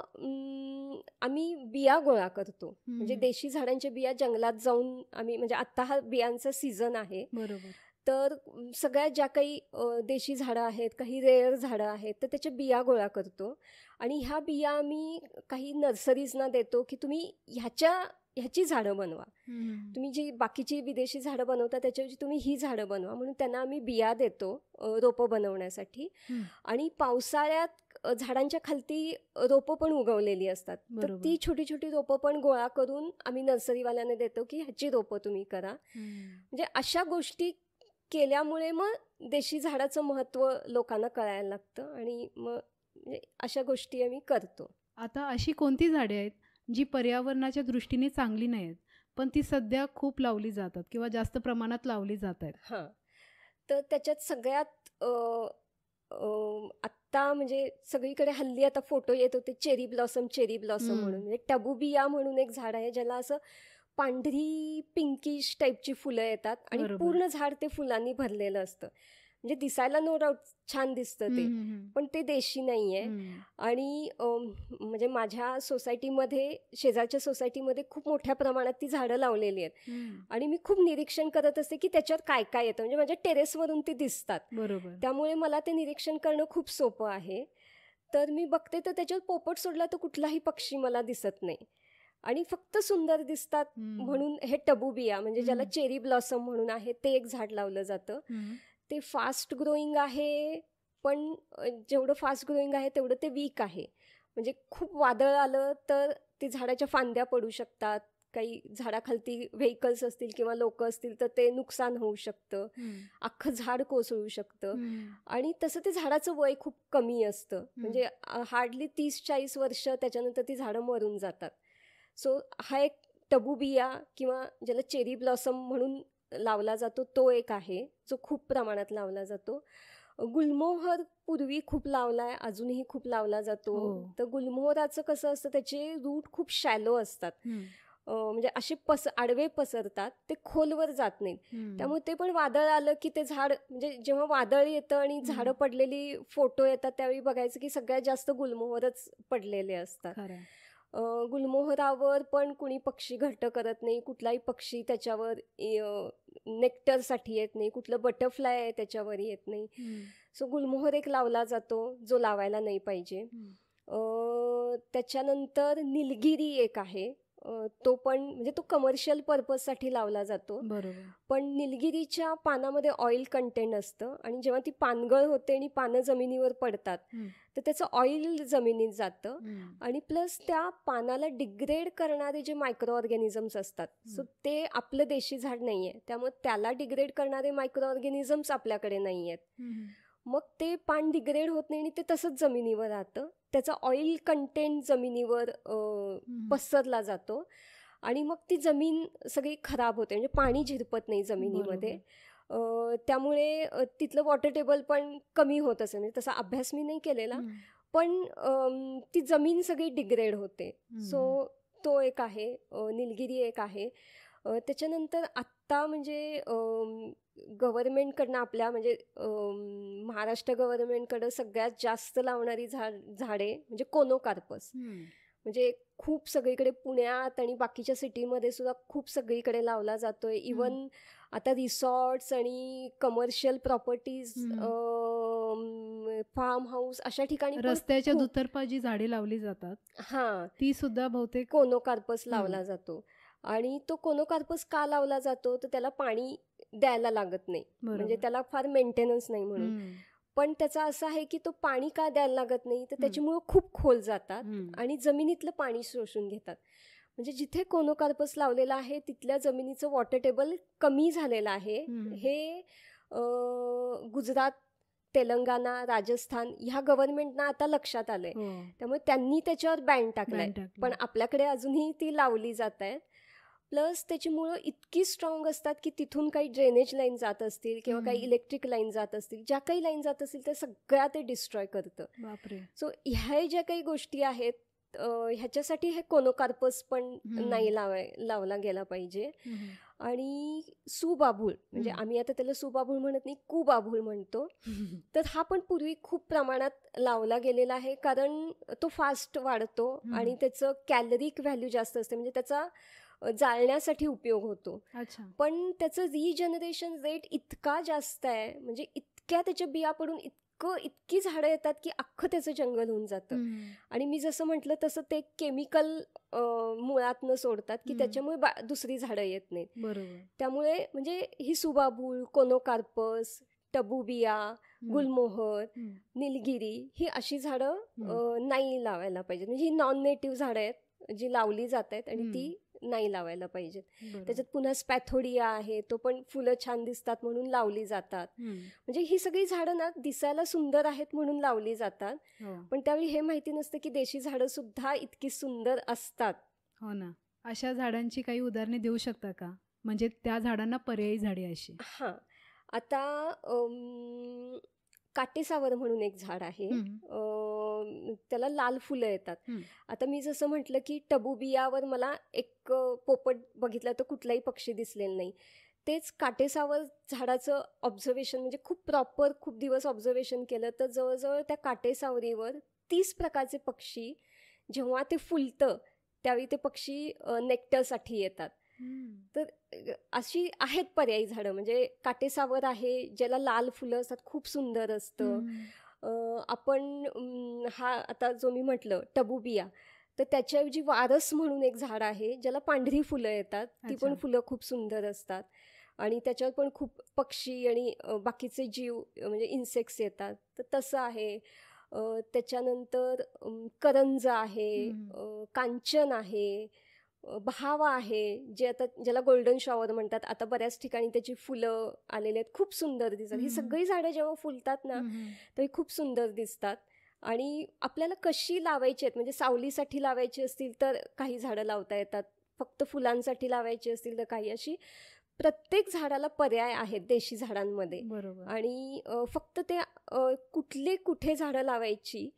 आम्ही बिया गोळा करतो, म्हणजे देशी झाडांच्या बिया जंगलात जाऊन आम्ही, म्हणजे आत्ता हा बियांचा सीझन आहे. बरोबर. तर सगळ्यात ज्या काही देशी झाडं आहेत, काही रेअर झाडं आहेत, तर त्याच्या बिया गोळा करतो. आणि ह्या बिया आम्ही काही नर्सरीजना देतो की तुम्ही ह्याची झाडं बनवा, तुम्ही जी बाकीची विदेशी झाडं बनवता त्याच्याऐवजी तुम्ही ही झाडं बनवा, म्हणून त्यांना आम्ही बिया देतो रोपं बनवण्यासाठी. आणि पावसाळ्यात झाडांच्या खालती रोपं पण उगवलेली असतात. तर बरोबर. ती छोटी छोटी रोपं पण गोळा करून आम्ही नर्सरीवाल्यांना देतो की ह्याची रोपं तुम्ही करा. म्हणजे अशा गोष्टी केल्यामुळे मग देशी झाडाचं महत्त्व लोकांना कळायला लागतं आणि मग म्हणजे अशा गोष्टी आम्ही करतो. आता अशी कोणती झाडे आहेत जी पर्यावरणाच्या दृष्टीने चांगली नाहीत, पण ती सध्या खूप लावली जातात किंवा जास्त प्रमाणात लावली जात आहेत? हां. तर त्याच्यात सगळ्यात आत्ता म्हणजे सगळीकडे हल्ली आता फोटो येत होते चेरी ब्लॉसम म्हणून. म्हणजे टबुबिया म्हणून एक झाड आहे ज्याला असं पांढरी पिंकिश टाईपची फुलं येतात आणि बरोबर. पूर्ण झाड ते फुलांनी भरलेलं असतं. म्हणजे दिसायला नो डाऊट छान दिसतं ते, पण ते देशी नाही आहे. आणि म्हणजे माझ्या सोसायटीमध्ये, शेजारच्या सोसायटीमध्ये खूप मोठ्या प्रमाणात ती झाडं लावलेली आहेत आणि मी खूप निरीक्षण करत असते की त्याच्यात काय काय येतं. म्हणजे माझ्या टेरेसवरून ती दिसतात, बरोबर. त्यामुळे मला ते निरीक्षण करणं खूप सोपं आहे. तर मी बघते तर त्याच्यावर पोपट सोडला तर कुठलाही पक्षी मला दिसत नाही आणि फक्त सुंदर दिसतात म्हणून हे टबुबिया म्हणजे ज्याला चेरी ब्लॉसम म्हणून आहे ते एक झाड लावलं जातं. ते फास्ट ग्रोईंग आहे, पण जेवढं फास्ट ग्रोईंग आहे तेवढं ते वीक आहे. म्हणजे खूप वादळ आलं तर ते झाडाच्या फांद्या पडू शकतात, काही झाडाखालती व्हेकल्स असतील किंवा लोक असतील तर ते नुकसान होऊ शकतं, अख्खं झाड कोसळू शकतं. आणि तसं ते झाडाचं वय खूप कमी असतं, म्हणजे हार्डली 30-40 वर्ष त्याच्यानंतर ती झाडं मरून जातात. सो हा एक टबुबिया किंवा ज्याला चेरी ब्लॉसम म्हणून लावला जातो तो एक आहे जो खूप प्रमाणात लावला जातो. गुलमोहर पूर्वी खूप लावलाय, अजूनही खूप लावला जातो. तर गुलमोहराचं कसं असतं, त्याचे रूट खूप शॅलो असतात, म्हणजे असे आडवे पसरतात, ते खोलवर जात नाहीत. त्यामुळे ते पण वादळ आलं की ते झाड, म्हणजे जेव्हा वादळ येतं आणि झाडं पडलेली फोटो येतात त्यावेळी बघायचं की सगळ्यात जास्त गुलमोहरच पडलेले असतात. गुलमोहरावर पण कुणी पक्षी घरटं करत नाही, कुठलाही पक्षी त्याच्यावर नेक्टरसाठी येत नाही, कुठलं बटरफ्लाय त्याच्यावर येत नाही. सो गुलमोहर एक लावला जातो जो लावायला नाही पाहिजे. त्याच्यानंतर निलगिरी एक आहे, तो पण म्हणजे तो कमर्शियल पर्पजसाठी लावला जातो. बरोबर. पण निलगिरीच्या पानामध्ये ऑइल कंटेंट असतं आणि जेव्हा ती पानगळ होते आणि पानं जमिनीवर पडतात तर त्याचं ऑइल जमिनीत जातं आणि प्लस त्या पानाला डिग्रेड करणारे जे मायक्रो ऑर्गॅनिझम्स असतात, सो ते आपलं देशी झाड नाही आहे, त्यामुळे त्याला डिग्रेड करणारे मायक्रो ऑर्गॅनिझम्स आपल्याकडे नाही आहेत. मग ते पान डिग्रेड होत नाही आणि ते तसंच जमिनीवर राहतं, त्याचा ऑइल कंटेंट जमिनीवर पसरला जातो आणि मग ती जमीन सगळी खराब होते, म्हणजे पाणी झिरपत नाही जमिनीमध्ये. त्यामुळे तिथलं वॉटर टेबल पण कमी होत असेल, म्हणजे तसा अभ्यास मी नाही केलेला, पण ती जमीन सगळी डिग्रेड होते. सो तो एक आहे, निलगिरी एक आहे. त्याच्यानंतर आत्ता म्हणजे गव्हर्नमेंटकडनं आपल्या म्हणजे महाराष्ट्र गव्हर्नमेंटकडं सगळ्यात जास्त लावणारी झाडे म्हणजे कोनोकार्पस. म्हणजे खूप सगळीकडे पुण्यात आणि बाकीच्या सिटीमध्ये सुद्धा खूप सगळीकडे लावला जातोय. इवन आता रिसॉर्ट्स आणि कमर्शियल प्रॉपर्टीज, फार्म हाऊस अशा ठिकाणी रस्त्याच्या दुतर्फा जी झाडे लावली जातात ती सुद्धा बहुतेक कोनोकार्पस लावला जातो. आणि तो कोनोकार्पस का लावला जातो, तर त्याला पाणी द्यायला लागत नाही, म्हणजे त्याला फार मेंटेनन्स नाही म्हणून. पण त्याचा असं आहे की तो पाणी का द्यायला लागत नाही, तर त्याची मुळं खूप खोल जातात आणि जमिनीतलं पाणी शोषून घेतात. म्हणजे जिथे कोनोकार्पस लावलेला आहे तिथल्या जमिनीचं वॉटर टेबल कमी झालेलं आहे. हे गुजरात, तेलंगणा, राजस्थान ह्या गव्हर्नमेंटना आता लक्षात आलंय, त्यामुळे त्यांनी त्याच्यावर बॅन टाकलाय. पण आपल्याकडे अजूनही ती लावली जात आहेत. प्लस त्याची मुळं इतकी स्ट्रॉंग असतात की तिथून काही ड्रेनेज लाईन जात असतील किंवा काही इलेक्ट्रिक लाईन जात असतील, ज्या काही लाईन जात असतील त्या सगळ्या ते डिस्ट्रॉय करतं. सो ह्या ज्या काही गोष्टी आहेत ह्याच्यासाठी हे कोनोकार्पस पण नाही लावला गेला पाहिजे. आणि सुबाबूळ, म्हणजे आम्ही आता त्याला सुबाबूळ म्हणत नाही, कुबाबूळ म्हणतो. तर हा पण पूर्वी खूप प्रमाणात लावला गेलेला आहे, कारण तो फास्ट वाढतो आणि त्याचं कॅलरिक व्हॅल्यू जास्त असते, म्हणजे त्याचा जाळण्यासाठी उपयोग होतो. पण त्याचं रिजनरेशन रेट इतका जास्त आहे, म्हणजे इतक्या त्याच्या बिया पडून इतकी झाडं येतात की अख्खं त्याचं जंगल होऊन जातं. आणि मी जसं म्हटलं तसं ते केमिकल मुळातनं सोडतात की त्याच्यामुळे दुसरी झाडं येत नाहीत. त्यामुळे म्हणजे ही सुबाबूळ, कोनोकार्पस, टबुबिया, गुलमोहर, निलगिरी ही अशी झाडं नाही लावायला पाहिजेत. म्हणजे ही नॉन नेटिव्ह झाडं आहेत जी लावली जात आहेत आणि ती नाही लावायला पाहिजेत. त्याच्यात पुन्हा स्पॅथोडिया आहे, तो पण फुलं छान दिसतात म्हणून लावली जातात. म्हणजे ही सगळी झाडं ना दिसायला सुंदर आहेत म्हणून लावली जातात, पण त्यावेळी हे माहिती नसतं की देशी झाडं सुद्धा इतकी सुंदर असतात. हो ना. अशा झाडांची काही उदाहरणे देऊ शकता का, म्हणजे त्या झाडांना पर्यायी झाडे अशी? हां, आता काटेसावर म्हणून एक झाड आहे. त्याला लाल फुलं येतात. आता मी जसं म्हटलं की टबुबियावर मला एक पोपट बघितला तर कुठलाही पक्षी दिसलेला नाही. तेच काटेसावर झाडाचं ऑब्झर्वेशन म्हणजे खूप प्रॉपर खूप दिवस ऑब्झर्वेशन केलं तर जवळजवळ त्या काटेसावरीवर 30 प्रकारचे पक्षी जेव्हा ते फुलतं त्यावेळी ते पक्षी नेक्टरसाठी येतात. तर अशी आहेत पर्यायी झाडं. म्हणजे काटेसावर आहे ज्याला लाल फुलं असतात, खूप सुंदर असतं. आपण हा आता जो मी म्हटलं टबुबिया, तर त्याच्याऐवजी वारस म्हणून एक झाड आहे ज्याला पांढरी फुलं येतात. ती पण फुलं खूप सुंदर असतात आणि त्याच्यावर पण खूप पक्षी आणि बाकीचे जीव म्हणजे इन्सेक्ट्स येतात. तर तसं आहे. त्याच्यानंतर करंज आहे, कांचन आहे, बहावा आहे, जे आता ज्याला गोल्डन शॉवर म्हणतात. आता बऱ्याच ठिकाणी त्याची फुलं आलेली आहेत, खूप सुंदर दिसतात. ही सगळी झाडं जेव्हा फुलतात ना तर खूप सुंदर दिसतात. आणि आपल्याला कशी लावायची आहेत, म्हणजे सावलीसाठी लावायची असतील तर काही झाडं लावता येतात, फक्त फुलांसाठी लावायची असतील तर काही. अशी प्रत्येक झाडाला पर्याय आहेत देशी झाडांमध्ये. आणि फक्त ते कुठे झाडं लावायची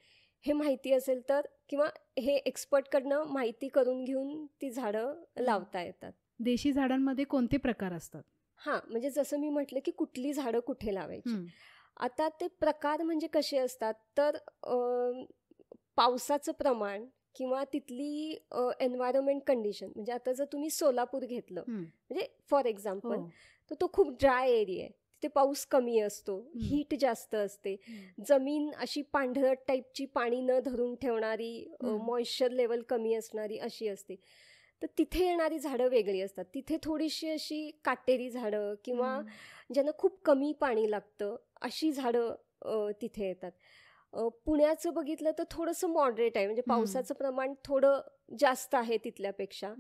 हे माहिती असेल तर, किंवा हे एक्सपर्टकडनं माहिती करून घेऊन ती झाडं लावता येतात. देशी झाडांमध्ये कोणते प्रकार असतात? हां, म्हणजे जसं मी म्हटलं की कुठली झाडं कुठे लावायची. आता ते प्रकार म्हणजे कसे असतात तर पावसाचं प्रमाण किंवा तिथली एन्व्हायरमेंट कंडिशन. म्हणजे आता जर तुम्ही सोलापूर घेतलं म्हणजे फॉर एक्झाम्पल, तर तो खूप ड्राय एरिया आहे. तिथे पाऊस कमी असतो, हीट जास्त असते, जमीन अशी पांढरट टाईपची, पाणी न धरून ठेवणारी, मॉइश्चर लेवल कमी असणारी अशी असते. तर तिथे येणारी झाडं वेगळी असतात. तिथे थोडीशी अशी काटेरी झाडं किंवा ज्यांना खूप कमी पाणी लागतं अशी झाडं तिथे येतात. पुण्याचं बघितलं तर थोडंसं मॉडरेट आहे, म्हणजे पावसाचं प्रमाण थोडं जास्त आहे तिथल्यापेक्षा.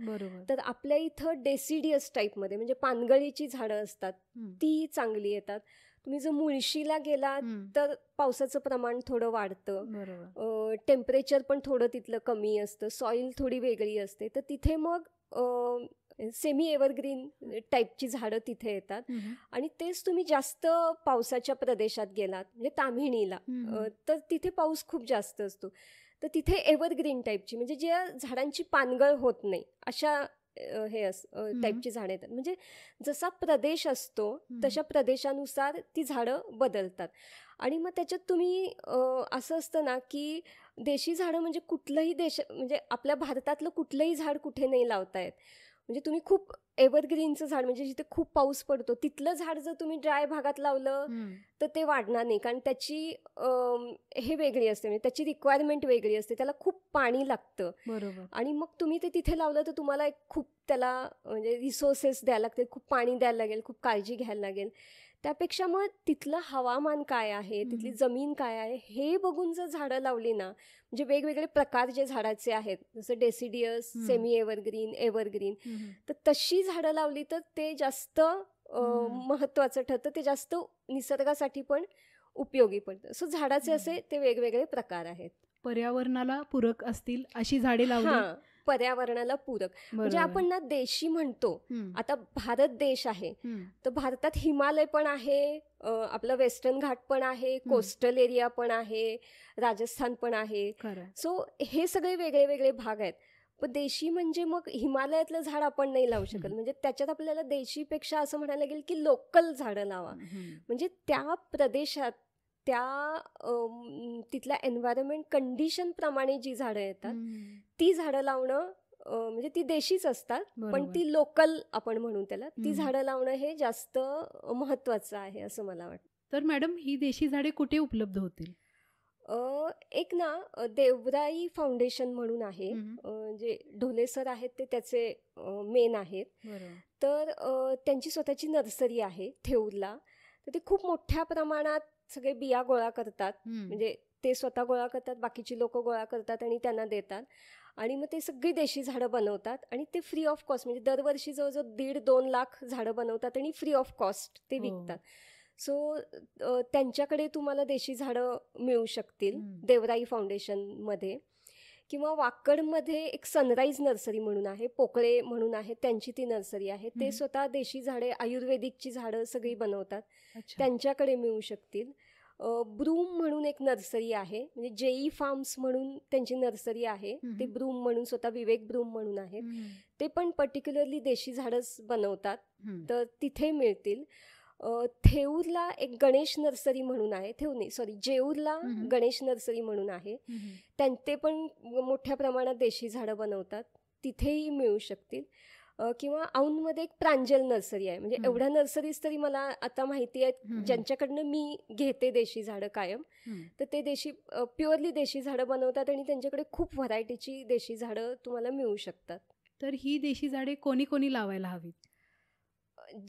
तर आपल्या इथं डेसिडियस टाईपमध्ये म्हणजे पानगळीची झाडं असतात ती चांगली येतात. तुम्ही जर मुळशीला गेलात तर पावसाचं प्रमाण थोडं वाढतं, टेम्परेचर पण थोडं तिथलं कमी असतं, सॉईल थोडी वेगळी असते. तर तिथे मग सेमी एव्हरग्रीन टाईपची झाडं तिथे येतात. आणि तेच तुम्ही जास्त पावसाच्या प्रदेशात गेलात म्हणजे ताम्हिणीला, तर तिथे पाऊस खूप जास्त असतो. तर तिथे एव्हरग्रीन टाईपची म्हणजे ज्या झाडांची पानगळ होत नाही अशा टाईपची झाडं येतात. म्हणजे जसा प्रदेश असतो तशा प्रदेशानुसार ती झाडं बदलतात. आणि मग त्याच्यात तुम्ही असं असतं ना की देशी झाडं म्हणजे कुठलंही म्हणजे आपल्या भारतातलं कुठलंही झाड कुठे नाही लावता येत. म्हणजे तुम्ही खूप एव्हरग्रीनचं झाड म्हणजे जिथे खूप पाऊस पडतो तिथलं झाड जर तुम्ही ड्राय भागात लावलं तर ते वाढणार नाही, कारण त्याची हे वेगळी असते, म्हणजे त्याची रिक्वायरमेंट वेगळी असते, त्याला खूप पाणी लागतं. आणि मग तुम्ही ते तिथे लावलं तर तुम्हाला खूप त्याला म्हणजे रिसोर्सेस द्यायला लागतील, खूप पाणी द्यायला लागेल, खूप काळजी घ्यायला लागेल. त्यापेक्षा मग तिथलं हवामान काय आहे, तिथली जमीन काय आहे हे बघून जर झाडं लावली ना, म्हणजे वेगवेगळे प्रकार जे झाडाचे आहेत जसं डेसिडियस, सेमी एव्हरग्रीन, एव्हरग्रीन, तर तशी झाडं लावली तर ते जास्त महत्त्वाचं ठरतं, ते जास्त निसर्गासाठी पण उपयोगी पडतं. सो झाडाचे असे ते वेगवेगळे प्रकार आहेत. पर्यावरणाला पूरक असतील अशी झाडे लावली. पर्यावरणाला पूरक म्हणजे आपण ना देशी म्हणतो. आता भारत देश आहे तर भारतात हिमालय पण आहे, आपलं वेस्टर्न घाट पण आहे, कोस्टल एरिया पण आहे, राजस्थान पण आहे. सो हे सगळे वेगळे वेगळे भाग आहेत. पण देशी म्हणजे मग हिमालयातलं झाड आपण नाही लावू शकत. म्हणजे त्याच्यात आपल्याला देशीपेक्षा असं म्हणायला लागेल की लोकल झाडं लावा. म्हणजे त्या प्रदेशात त्या तिथल्या एन्व्हायरमेंट कंडिशन प्रमाणे जी झाडं येतात ती झाडं लावणं, म्हणजे ती देशीच असतात पण ती लोकल आपण म्हणून त्याला, ती झाडं लावणं हे जास्त महत्त्वाचं आहे असं मला वाटतं. तर मॅडम ही देशी झाडे कुठे उपलब्ध होतील? एक ना देवराई फाउंडेशन म्हणून आहे, जे ढोले सर आहेत ते त्याचे मेन आहेत. तर त्यांची स्वतःची नर्सरी आहे थेऊरला. तर ते खूप मोठ्या प्रमाणात सगळे बिया गोळा करतात, हं. म्हणजे ते स्वतः गोळा करतात, बाकीची लोक गोळा करतात आणि त्यांना देतात. आणि मग ते सगळी देशी झाडं बनवतात आणि ते फ्री ऑफ कॉस्ट, म्हणजे दरवर्षी जवळजवळ 1.5-2 लाख झाडं बनवतात आणि फ्री ऑफ कॉस्ट ते हो. विकतात. सो त्यांच्याकडे तुम्हाला देशी झाडं मिळू शकतील हं. देवराई फाउंडेशनमध्ये. किंवा वाकडमध्ये एक सनराईज नर्सरी म्हणून आहे, पोकळे म्हणून आहे, त्यांची ती नर्सरी आहे. ते हं. स्वतः देशी झाडे, आयुर्वेदिकची झाडं सगळी बनवतात, अच्छा. त्यांच्याकडे मिळू शकतील. ब्रूम म्हणून एक नर्सरी आहे, म्हणजे जेई फार्म्स म्हणून त्यांची नर्सरी आहे. हं, ते हं. ब्रूम म्हणून, स्वतः विवेक ब्रूम म्हणून आहेत. हं. ते पण पर्टिक्युलरली देशी झाडंच बनवतात, हं. तर तिथे मिळतील. थेऊरला एक गणेश नर्सरी म्हणून आहे, जेऊरला हं. गणेश नर्सरी म्हणून आहे. हं. ते पण मोठ्या प्रमाणात देशी झाडं बनवतात, तिथेही मिळू शकतील. किंवा औंधमध्ये एक प्रांजल नर्सरी आहे, म्हणजे हं. एवढ्या नर्सरीज तरी मला आता माहिती आहेत हं. ज्यांच्याकडनं मी घेते देशी झाडं कायम. हं. तर ते प्युअरली देशी झाडं बनवतात आणि त्यांच्याकडे खूप व्हरायटीची देशी झाडं तुम्हाला मिळू शकतात. तर ही देशी झाडे कोणी कोणी लावायला हवीत?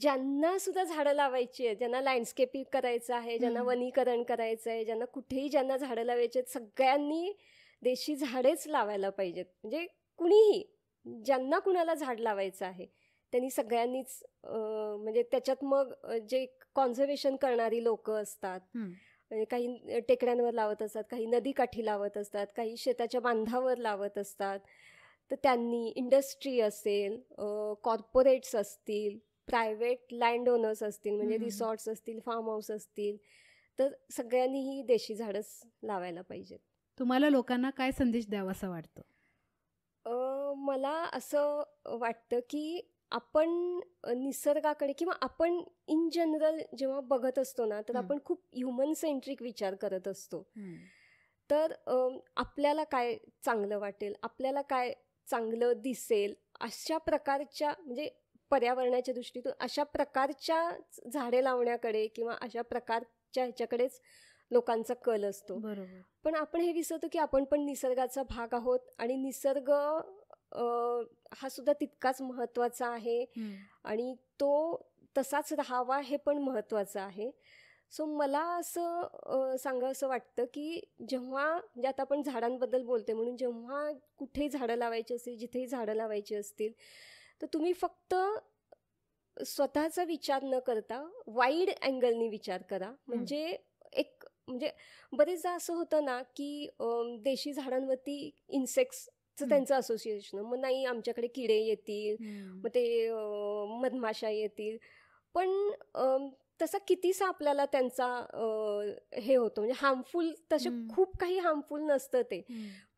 ज्यांना सुद्धा झाडं लावायची आहे, ज्यांना लँडस्केपिंग करायचं आहे, ज्यांना हं. वनीकरण करायचं आहे, ज्यांना झाडं लावायची आहेत, सगळ्यांनी देशी झाडेच लावायला पाहिजेत. म्हणजे कुणीही, ज्यांना कुणाला झाड लावायचं आहे त्यांनी सगळ्यांनीच म्हणजे त्याच्यात मग जे कॉन्झर्वेशन करणारी लोकं असतात, हं. म्हणजे काही टेकड्यांवर लावत असतात, काही नदीकाठी लावत असतात, काही शेताच्या बांधावर लावत असतात, तर त्यांनी, इंडस्ट्री असेल, कॉर्पोरेट्स असतील, प्रायव्हेट लँड ओनर्स असतील, म्हणजे हं. रिसॉर्ट्स असतील, फार्म हाऊस असतील, तर सगळ्यांनीही देशी झाडंच लावायला पाहिजेत. तुम्हाला लोकांना काय संदेश द्यावासा वाटतो? मला असं वाटतं की आपण निसर्गाकडे किंवा आपण इन जनरल जेव्हा बघत असतो ना, तर हं. आपण खूप ह्युमन सेंट्रिक विचार करत असतो. हं. तर आपल्याला काय चांगलं वाटेल, आपल्याला काय चांगलं दिसेल, अशा प्रकारच्या, म्हणजे पर्यावरणाच्या दृष्टीतून अशा प्रकारच्या झाडे लावण्याकडे किंवा अशा प्रकारच्या ह्याच्याकडेच लोकांचा कल असतो. बरोबर. पण आपण हे विसरतो की आपण पण निसर्गाचा भाग आहोत आणि निसर्ग हा सुद्धा तितकाच महत्त्वाचा आहे हं. आणि तो तसाच राहावा हे पण महत्त्वाचं आहे. सो मला असं सांगावंसं वाटतं की जेव्हा, म्हणजे आता आपण झाडांबद्दल बोलते म्हणून, जेव्हा कुठेही झाडं लावायची असतील, जिथेही झाडं लावायची असतील, तर तुम्ही फक्त स्वतःचा विचार न करता वाईड अँगलनी विचार करा. म्हणजे म्हणजे बरेचदा असं होतं ना की देशी झाडांवरती इन्सेक्ट्सचं त्यांचं असोसिएशन, मग नाही आमच्याकडे किडे येतील, मग ते मधमाशा येतील, पण तसा कितीसा आपल्याला त्यांचा हे होतं, म्हणजे हार्मफुल, तसे खूप काही हार्मफुल नसतं ते.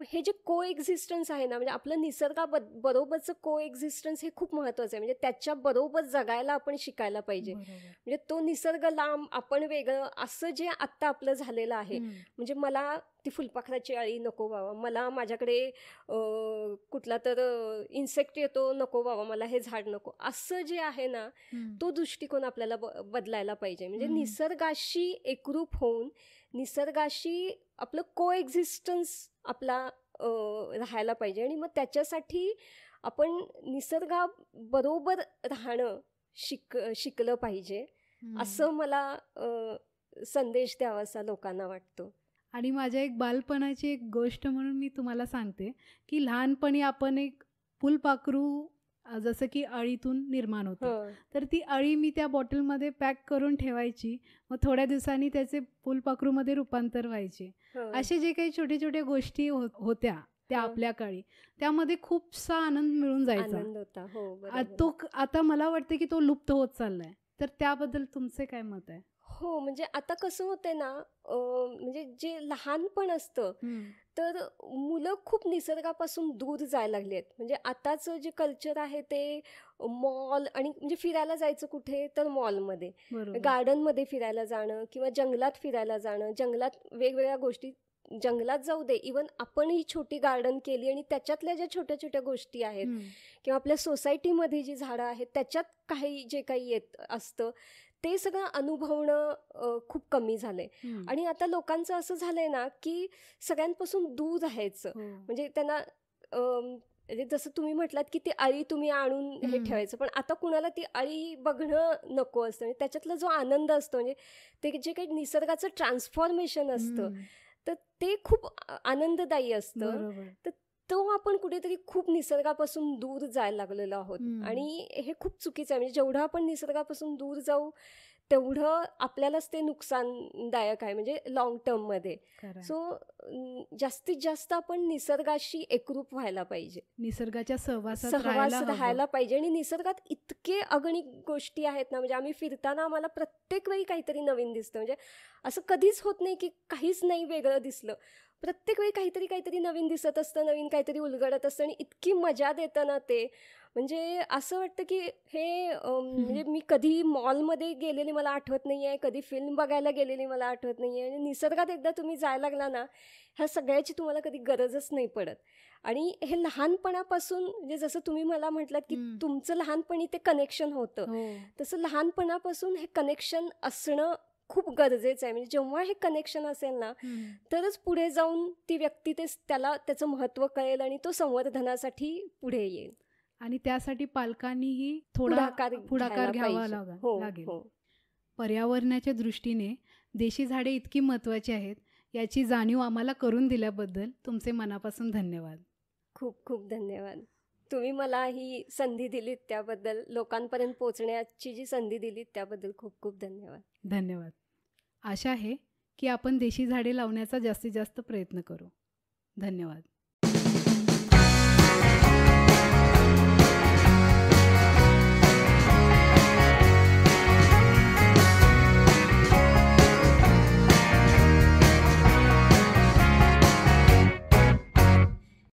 हे जे को एक्झिस्टन्स आहे ना, म्हणजे आपलं बरोबरचं को एक्झिस्टन्स हे खूप महत्त्वाचं आहे. म्हणजे त्याच्याबरोबर जगायला आपण शिकायला पाहिजे. म्हणजे तो निसर्ग लांब, आपण वेगळं, असं जे आत्ता आपलं झालेलं आहे. म्हणजे मला ती फुलपाखराची अळी नको बाबा, मला माझ्याकडे कुठला तर इन्सेक्ट येतो नको बाबा, मला हे झाड नको, असं जे आहे ना, तो दृष्टिकोन आपल्याला बदलायला पाहिजे. म्हणजे निसर्गाशी एकरूप होऊन, निसर्गाशी आपलं को एक्झिस्टन्स आपला राहायला पाहिजे आणि मग त्याच्यासाठी आपण निसर्गाबरोबर राहणं शिकलं पाहिजे, असं मला संदेश द्यावासा लोकांना वाटतो. आणि माझ्या एक बालपणाची एक गोष्ट म्हणून मी तुम्हाला सांगते की लहानपणी आपण एक फुलपाखरू जसं की अळीतून निर्माण होतं, तर ती अळी मी त्या बॉटलमध्ये पॅक करून ठेवायची, मग थोड्या दिवसांनी त्याचे फुलपाखरूमध्ये रूपांतर व्हायचे. असे जे काही छोटे छोटे गोष्टी होत्या त्या आपल्या काळी, त्यामध्ये खूपसा आनंद मिळून जायचा. आनंद होता. हो, बरोबर. तो आता मला वाटतं की तो लुप्त होत चाललाय. तर त्याबद्दल तुमचे काय मत आहे? हो, म्हणजे आता कसं होतंय ना, म्हणजे जे लहानपण असतं, तर मुलं खूप निसर्गापासून दूर जायला लागली आहेत. म्हणजे आताचं जे कल्चर आहे ते मॉल, आणि म्हणजे फिरायला जायचं कुठे तर मॉलमध्ये, गार्डनमध्ये फिरायला जाणं किंवा जंगलात फिरायला जाणं, जंगलात वेगवेगळ्या गोष्टी, जंगलात जाऊ दे, इवन आपण ही छोटी गार्डन केली आणि त्याच्यातल्या ज्या छोट्या छोट्या गोष्टी आहेत किंवा आपल्या सोसायटीमध्ये जी झाडं आहेत त्याच्यात काही जे काही येत असतं ते सगळं अनुभवणं खूप कमी झालंय. आणि आता लोकांचं असं झालंय ना की सगळ्यांपासून दूर राहायचं. म्हणजे त्यांना म्हणजे जसं तुम्ही म्हटलात की ती अळी तुम्ही आणून हे हम्म. ठेवायचं, पण आता कुणाला ती अळी बघणं नको असतं. म्हणजे त्याच्यातला जो आनंद असतो, म्हणजे ते जे काही निसर्गाचं ट्रान्सफॉर्मेशन असतं, हम्म. तर ते खूप आनंददायी असतं. बरोबर. तर तो आपण कुठेतरी खूप निसर्गापासून दूर जायला लागलेलो आहोत हम्म. आणि हे खूप चुकीचं आहे. म्हणजे जेवढं आपण निसर्गापासून दूर जाऊ तेवढं आपल्यालाच ते नुकसानदायक आहे, म्हणजे लाँग टर्ममध्ये. खरं आहे. सो जास्तीत जास्त आपण निसर्गाशी एकरूप व्हायला पाहिजे, निसर्गाच्या सहवासात सहवास राहायला हवं. राहायला पाहिजे. आणि निसर्गात इतके अगणित गोष्टी आहेत ना, म्हणजे आम्ही फिरताना आम्हाला प्रत्येक वेळी काहीतरी नवीन दिसतं. म्हणजे असं कधीच होत नाही की काहीच नाही वेगळं दिसलं. प्रत्येक वेळी काहीतरी काहीतरी नवीन दिसत असतं, नवीन काहीतरी उलगडत असतं आणि इतकी मजा देतं ना ते. म्हणजे असं वाटतं की हे म्हणजे मी कधी मॉलमध्ये गेलेली मला आठवत नाही आहे, कधी फिल्म बघायला गेलेली मला आठवत नाही आहे. आणि निसर्गात एकदा तुम्ही जायला लागला ना, ह्या सगळ्याची तुम्हाला कधी गरजच नाही पडत. आणि हे लहानपणापासून, म्हणजे जसं तुम्ही मला म्हटलात की हम्म. तुमचं लहानपणी ते कनेक्शन होतं, हो. तसं लहानपणापासून हे कनेक्शन असणं खूप गरजेचं आहे. म्हणजे जेव्हा हे कनेक्शन असेल ना, हम्म. तरच पुढे जाऊन ती व्यक्ती त्याला त्याचं महत्त्व कळेल आणि तो संवर्धनासाठी पुढे येईल. आणि त्यासाठी पालकांनीही थोडा पुढाकार पुढाकार घ्यायला घ्यावा पाहिजे. हो लागेल. हो. पर्यावरणाच्या दृष्टीने देशी झाडे इतकी महत्त्वाची आहेत याची जाणीव आम्हाला करून दिल्याबद्दल तुमचे मनापासून धन्यवाद. खूप खूप धन्यवाद. तुम्ही मला ही संधी दिलीत त्याबद्दल, लोकांपर्यंत पोहोचण्याची जी संधी दिलीत त्याबद्दल खूप खूप धन्यवाद. धन्यवाद. आशा आहे की आपण देशी झाडे लावण्याचा जास्तीत जास्त प्रयत्न करू. धन्यवाद.